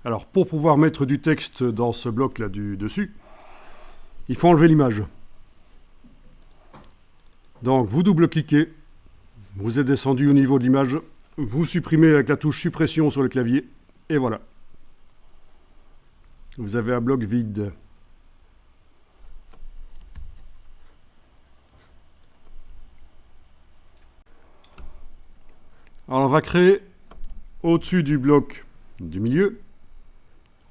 Alors, pour pouvoir mettre du texte dans ce bloc-là dessus, il faut enlever l'image. Donc, vous double-cliquez, vous êtes descendu au niveau de l'image, vous supprimez avec la touche suppression sur le clavier, et voilà. Vous avez un bloc vide. Alors, on va créer au-dessus du bloc du milieu,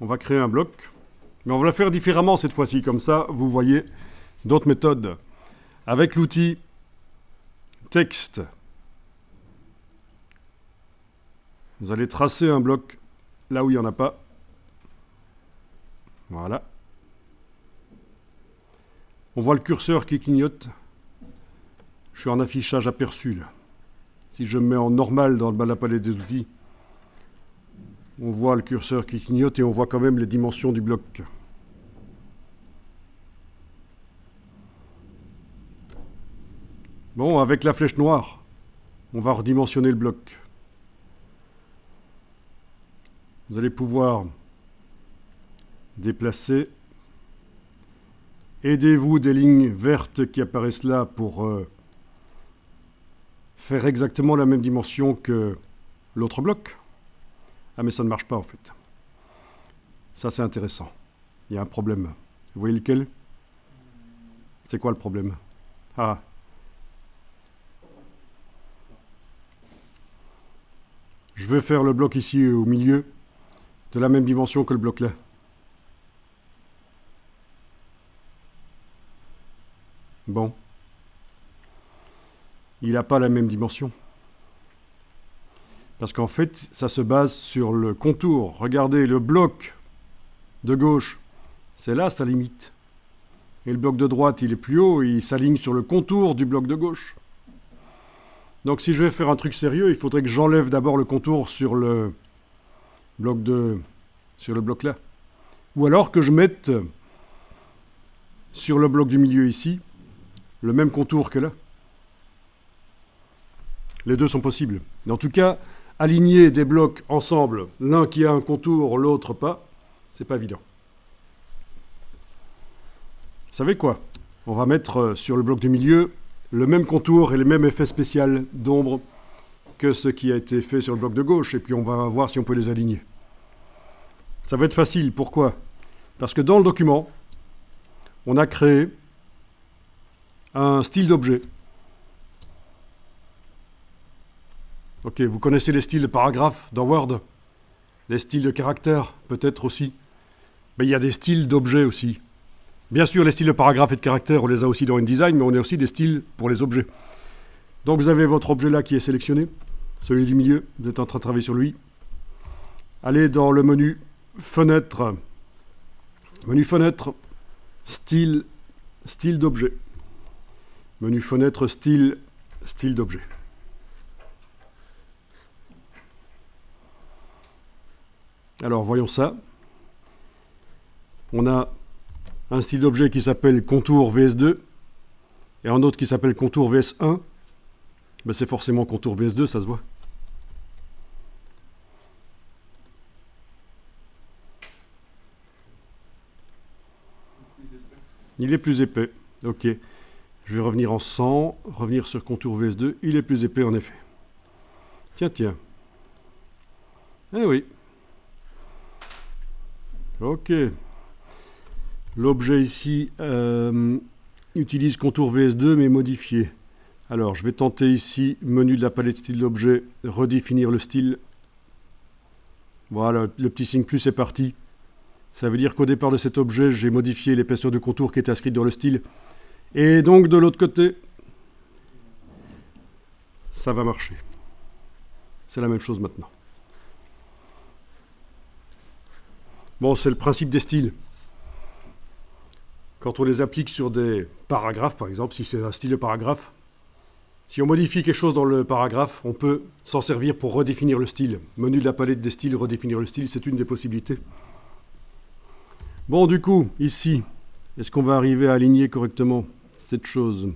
on va créer un bloc, mais on va le faire différemment cette fois-ci, comme ça, vous voyez d'autres méthodes. Avec l'outil texte, vous allez tracer un bloc là où il n'y en a pas. Voilà. On voit le curseur qui clignote. Je suis en affichage aperçu là. Si je me mets en normal dans le bas de la palette des outils, on voit le curseur qui clignote et on voit quand même les dimensions du bloc. Bon, avec la flèche noire, on va redimensionner le bloc. Vous allez pouvoir déplacer. Aidez-vous des lignes vertes qui apparaissent là pour faire exactement la même dimension que l'autre bloc. Ah mais ça ne marche pas en fait. Ça c'est intéressant. Il y a un problème. Vous voyez lequel? C'est quoi le problème? Ah. Je vais faire le bloc ici au milieu de la même dimension que le bloc là. Bon. Il n'a pas la même dimension. Parce qu'en fait, ça se base sur le contour. Regardez, le bloc de gauche, c'est là sa limite. Et le bloc de droite, il est plus haut, il s'aligne sur le contour du bloc de gauche. Donc si je vais faire un truc sérieux, il faudrait que j'enlève d'abord le contour sur le bloc là. Ou alors que je mette sur le bloc du milieu ici, le même contour que là. Les deux sont possibles. En tout cas, aligner des blocs ensemble, l'un qui a un contour, l'autre pas, c'est pas évident. Vous savez quoi? On va mettre sur le bloc du milieu le même contour et les mêmes effets spéciaux d'ombre que ce qui a été fait sur le bloc de gauche, et puis on va voir si on peut les aligner. Ça va être facile. Pourquoi? Parce que dans le document, on a créé un style d'objet. Ok, vous connaissez les styles de paragraphe dans Word? Les styles de caractère, peut-être aussi. Mais il y a des styles d'objets aussi. Bien sûr, les styles de paragraphe et de caractère, on les a aussi dans InDesign, mais on a aussi des styles pour les objets. Donc vous avez votre objet là qui est sélectionné, celui du milieu, vous êtes en train de travailler sur lui. Allez dans le menu Fenêtre, Style d'objet. Menu Fenêtre, Style d'objet. Alors voyons ça. On a un style d'objet qui s'appelle Contour VS2 et un autre qui s'appelle Contour VS1. Ben, c'est forcément Contour VS2, ça se voit. Il est plus épais. Ok. Je vais revenir en 100, revenir sur Contour VS2. Il est plus épais en effet. Tiens. Eh oui. Ok. L'objet ici utilise Contour VS2 mais modifié. Alors je vais tenter ici, menu de la palette style d'objet, redéfinir le style. Voilà, le petit signe plus est parti. Ça veut dire qu'au départ de cet objet, j'ai modifié l'épaisseur de contour qui était inscrite dans le style. Et donc de l'autre côté, ça va marcher. C'est la même chose maintenant. Bon, c'est le principe des styles. Quand on les applique sur des paragraphes, par exemple, si c'est un style de paragraphe, si on modifie quelque chose dans le paragraphe, on peut s'en servir pour redéfinir le style. Menu de la palette des styles, redéfinir le style, c'est une des possibilités. Bon, du coup, ici, est-ce qu'on va arriver à aligner correctement cette chose?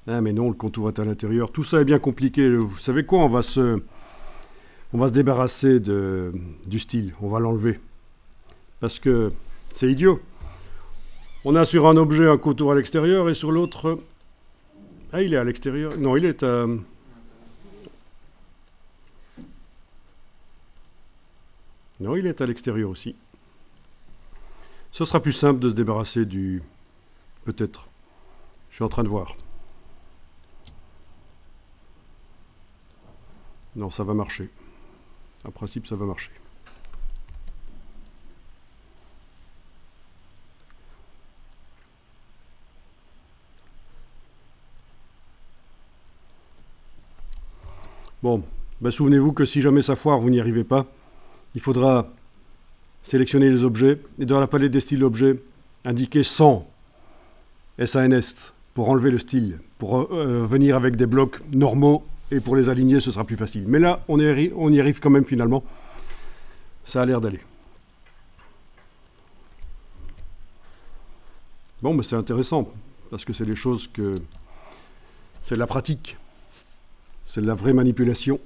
Ah mais non, le contour est à l'intérieur. Tout ça est bien compliqué. Vous savez quoi? On va se On va se débarrasser du style, on va l'enlever. Parce que c'est idiot. On a sur un objet un contour à l'extérieur et sur l'autre... Ah, il est à l'extérieur. Non, il est à... Non, il est à l'extérieur aussi. Ce sera plus simple de se débarrasser du... Peut-être. Je suis en train de voir. Non, ça va marcher. En principe, ça va marcher. Bon, ben souvenez-vous que si jamais ça foire, vous n'y arrivez pas, il faudra sélectionner les objets et dans la palette des styles d'objets, indiquer sans SANS pour enlever le style, pour venir avec des blocs normaux et pour les aligner, ce sera plus facile. Mais là, on y arrive quand même finalement. Ça a l'air d'aller. Bon, mais c'est intéressant parce que c'est des choses que... C'est de la pratique. C'est de la vraie manipulation.